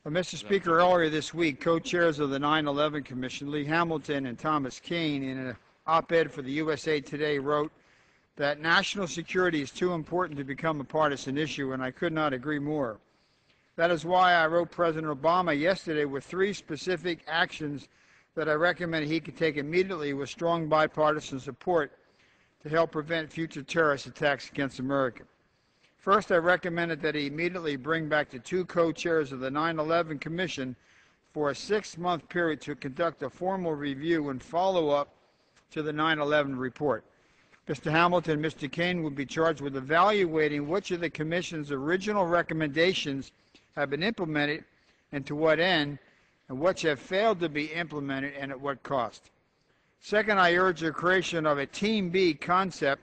Well, Mr. Speaker, earlier this week, co-chairs of the 9/11 Commission, Lee Hamilton and Thomas Kean, in an op-ed for the USA Today, wrote that national security is too important to become a partisan issue, and I could not agree more. That is why I wrote President Obama yesterday with 3 specific actions that I recommended he could take immediately with strong bipartisan support to help prevent future terrorist attacks against America. First, I recommended that he immediately bring back the 2 co-chairs of the 9/11 Commission for a 6-month period to conduct a formal review and follow-up to the 9/11 report. Mr. Hamilton and Mr. Kean will be charged with evaluating which of the Commission's original recommendations have been implemented and to what end, and which have failed to be implemented and at what cost. Second, I urge the creation of a Team B concept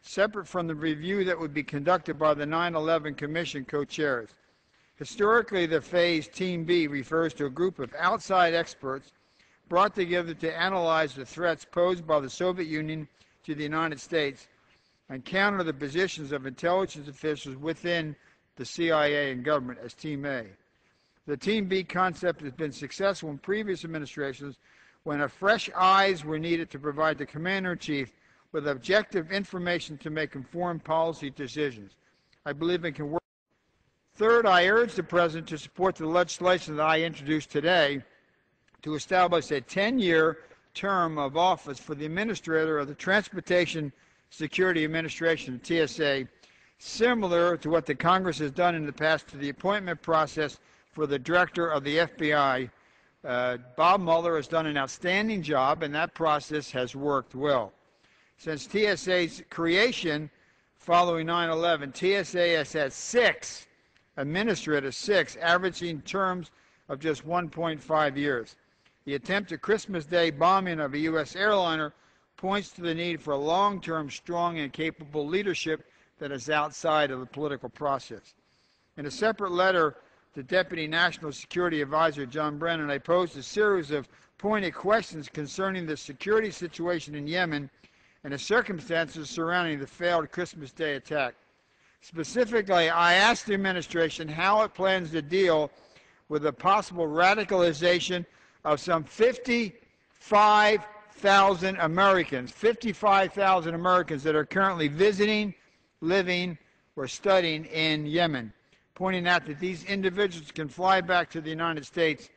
separate from the review that would be conducted by the 9/11 Commission co-chairs. Historically, the phrase Team B refers to a group of outside experts brought together to analyze the threats posed by the Soviet Union to the United States and counter the positions of intelligence officials within the CIA and government as Team A. The Team B concept has been successful in previous administrations when fresh eyes were needed to provide the Commander-in-Chief with objective information to make informed policy decisions. I believe it can work. Third, I urge the President to support the legislation that I introduced today to establish a 10-year term of office for the Administrator of the Transportation Security Administration, TSA, similar to what the Congress has done in the past to the appointment process for the Director of the FBI. Bob Mueller has done an outstanding job, and that process has worked well. Since TSA's creation following 9/11, TSA has had 6 administrators, 6, averaging terms of just 1.5 years. The attempted Christmas Day bombing of a U.S. airliner points to the need for a long-term, strong, and capable leadership that is outside of the political process. In a separate letter to Deputy National Security Advisor John Brennan, I posed a series of pointed questions concerning the security situation in Yemen and the circumstances surrounding the failed Christmas Day attack. Specifically, I asked the administration how it plans to deal with the possible radicalization of some 55,000 Americans, 55,000 Americans that are currently visiting, living, or studying in Yemen, pointing out that these individuals can fly back to the United States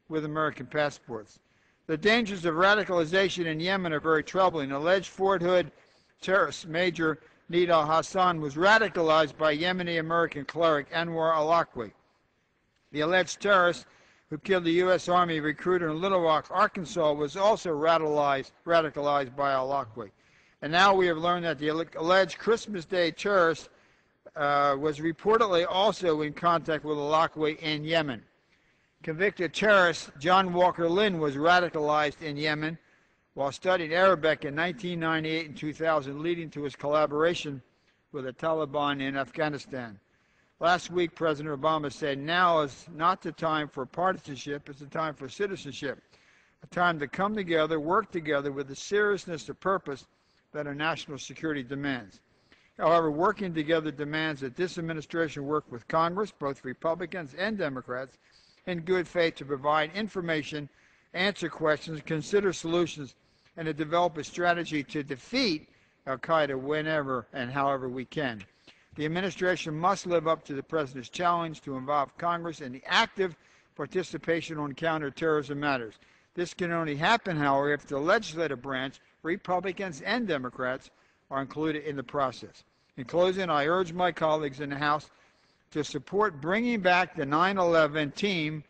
with American passports. The dangers of radicalization in Yemen are very troubling. Alleged Fort Hood terrorist Major Nidal Hassan was radicalized by Yemeni-American cleric Anwar al-Awlaki. The alleged terrorist who killed the U.S. Army recruiter in Little Rock, Arkansas, was also radicalized by al-Awlaki. And now we have learned that the alleged Christmas Day terrorist was reportedly also in contact with al-Awlaki in Yemen. Convicted terrorist John Walker Lynn was radicalized in Yemen while studying Arabic in 1998 and 2000, leading to his collaboration with the Taliban in Afghanistan. Last week, President Obama said, now is not the time for partisanship, it's the time for citizenship, a time to come together, work together with the seriousness of purpose that our national security demands. However, working together demands that this administration work with Congress, both Republicans and Democrats, in good faith to provide information, answer questions, consider solutions, and to develop a strategy to defeat al-Qaeda whenever and however we can. The administration must live up to the President's challenge to involve Congress in the active participation on counterterrorism matters. This can only happen, however, if the legislative branch, Republicans and Democrats, are included in the process. In closing, I urge my colleagues in the House to support bringing back the 9/11 team,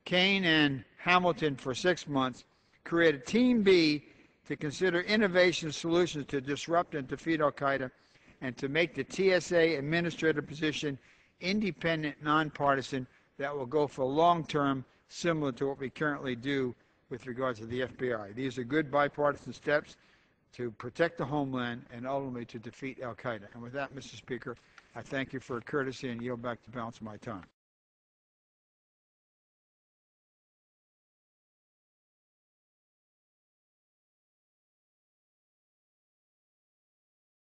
Kean and Hamilton, for 6 months, create a Team B to consider innovation solutions to disrupt and defeat al-Qaeda, and to make the TSA administrative position independent, nonpartisan, that will go for long-term, similar to what we currently do with regards to the FBI. These are good bipartisan steps to protect the homeland and ultimately to defeat al-Qaeda. And with that, Mr. Speaker, I thank you for courtesy and yield back the balance of my time.